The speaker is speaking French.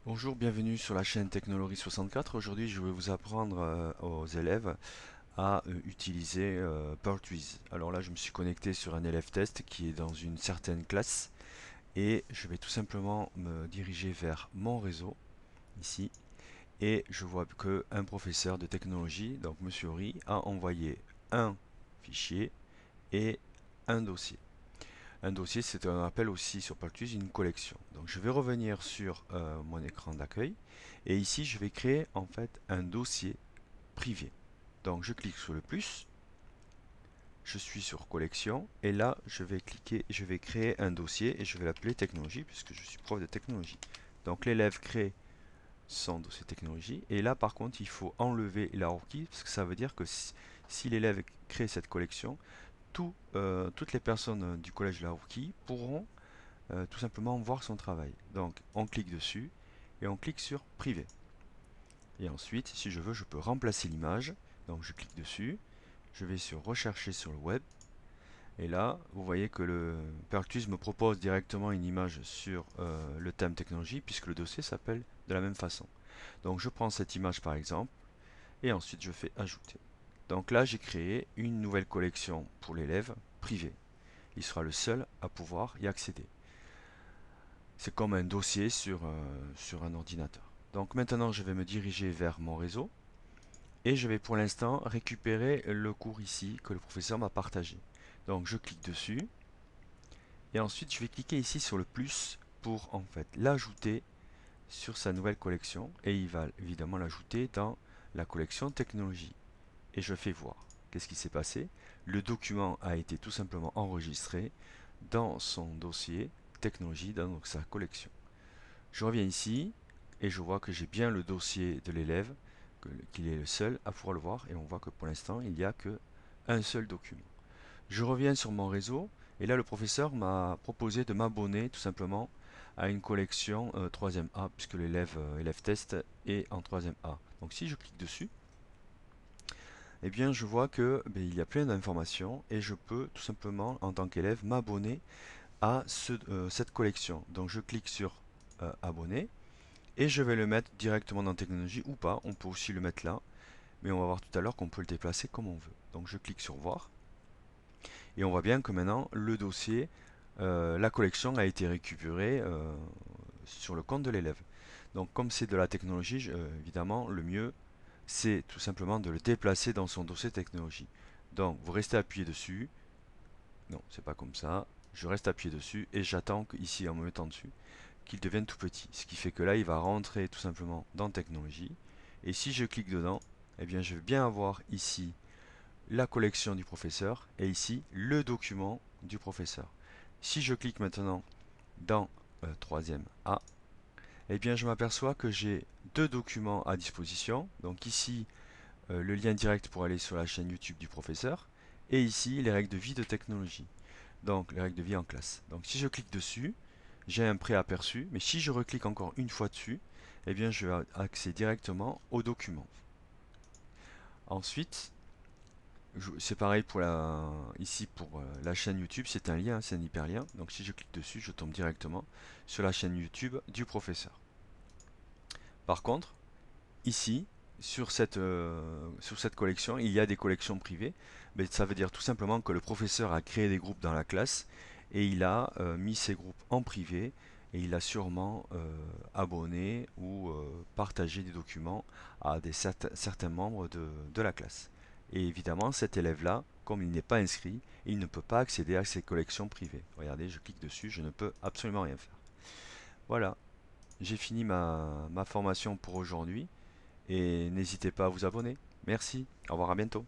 Bonjour, bienvenue sur la chaîne Technologie 64. Aujourd'hui, je vais vous apprendre aux élèves à utiliser Pertwist. Alors là, je me suis connecté sur un élève test qui est dans une certaine classe et je vais tout simplement me diriger vers mon réseau ici et je vois que un professeur de technologie, donc Monsieur Ri, a envoyé un fichier et un dossier. Un dossier, c'est ce qu'on appelle aussi sur Paltus une collection. Donc je vais revenir sur mon écran d'accueil et ici je vais créer en fait un dossier privé. Donc je clique sur le plus, je suis sur collection et là je vais cliquer, je vais créer un dossier et je vais l'appeler technologie puisque je suis prof de technologie. Donc l'élève crée son dossier technologie et là par contre il faut enlever la rookie parce que ça veut dire que si l'élève crée cette collection, toutes les personnes du collège La Rookie pourront tout simplement voir son travail. Donc on clique dessus et on clique sur privé. Et ensuite, si je veux, je peux remplacer l'image. Donc je clique dessus, je vais sur rechercher sur le web. Et là, vous voyez que le Perctus me propose directement une image sur le thème technologie puisque le dossier s'appelle de la même façon. Donc je prends cette image par exemple et ensuite je fais ajouter. Donc là, j'ai créé une nouvelle collection pour l'élève privé. Il sera le seul à pouvoir y accéder. C'est comme un dossier sur un ordinateur. Donc maintenant, je vais me diriger vers mon réseau et je vais pour l'instant récupérer le cours ici que le professeur m'a partagé. Donc je clique dessus et ensuite je vais cliquer ici sur le plus pour en fait l'ajouter sur sa nouvelle collection et il va évidemment l'ajouter dans la collection technologie. Et je fais voir. Qu'est-ce qui s'est passé? Le document a été tout simplement enregistré dans son dossier technologie dans donc, sa collection. Je reviens ici et je vois que j'ai bien le dossier de l'élève, qu'il est le seul à pouvoir le voir et on voit que pour l'instant il n'y a que un seul document. Je reviens sur mon réseau et là le professeur m'a proposé de m'abonner tout simplement à une collection 3e A puisque l'élève élève test est en 3e A. Donc si je clique dessus, eh bien je vois que il y a plein d'informations et je peux tout simplement en tant qu'élève m'abonner à cette collection. Donc je clique sur abonner et je vais le mettre directement dans technologie ou pas. On peut aussi le mettre là, mais on va voir tout à l'heure qu'on peut le déplacer comme on veut. Donc je clique sur voir et on voit bien que maintenant le dossier, la collection a été récupérée sur le compte de l'élève. Donc comme c'est de la technologie, évidemment le mieux c'est tout simplement de le déplacer dans son dossier technologie. Donc vous restez appuyé dessus. Non, c'est pas comme ça. Je reste appuyé dessus et j'attends ici en me mettant dessus qu'il devienne tout petit. Ce qui fait que là, il va rentrer tout simplement dans technologie. Et si je clique dedans, eh bien, je vais bien avoir ici la collection du professeur et ici le document du professeur. Si je clique maintenant dans 3e A, eh bien, je m'aperçois que j'ai deux documents à disposition. Donc ici, le lien direct pour aller sur la chaîne YouTube du professeur et ici les règles de vie de technologie. Donc les règles de vie en classe. Donc si je clique dessus, j'ai un préaperçu, mais si je reclique encore une fois dessus, eh bien je vais accéder directement au document. Ensuite, c'est pareil pour ici pour la chaîne YouTube, c'est un lien, c'est un hyperlien. Donc si je clique dessus, je tombe directement sur la chaîne YouTube du professeur. Par contre, ici, sur cette collection, il y a des collections privées, mais ça veut dire tout simplement que le professeur a créé des groupes dans la classe et il a mis ces groupes en privé et il a sûrement abonné ou partagé des documents à certains membres de la classe. Et évidemment, cet élève-là, comme il n'est pas inscrit, il ne peut pas accéder à ces collections privées. Regardez, je clique dessus, je ne peux absolument rien faire. Voilà, j'ai fini ma formation pour aujourd'hui et n'hésitez pas à vous abonner. Merci, au revoir, à bientôt.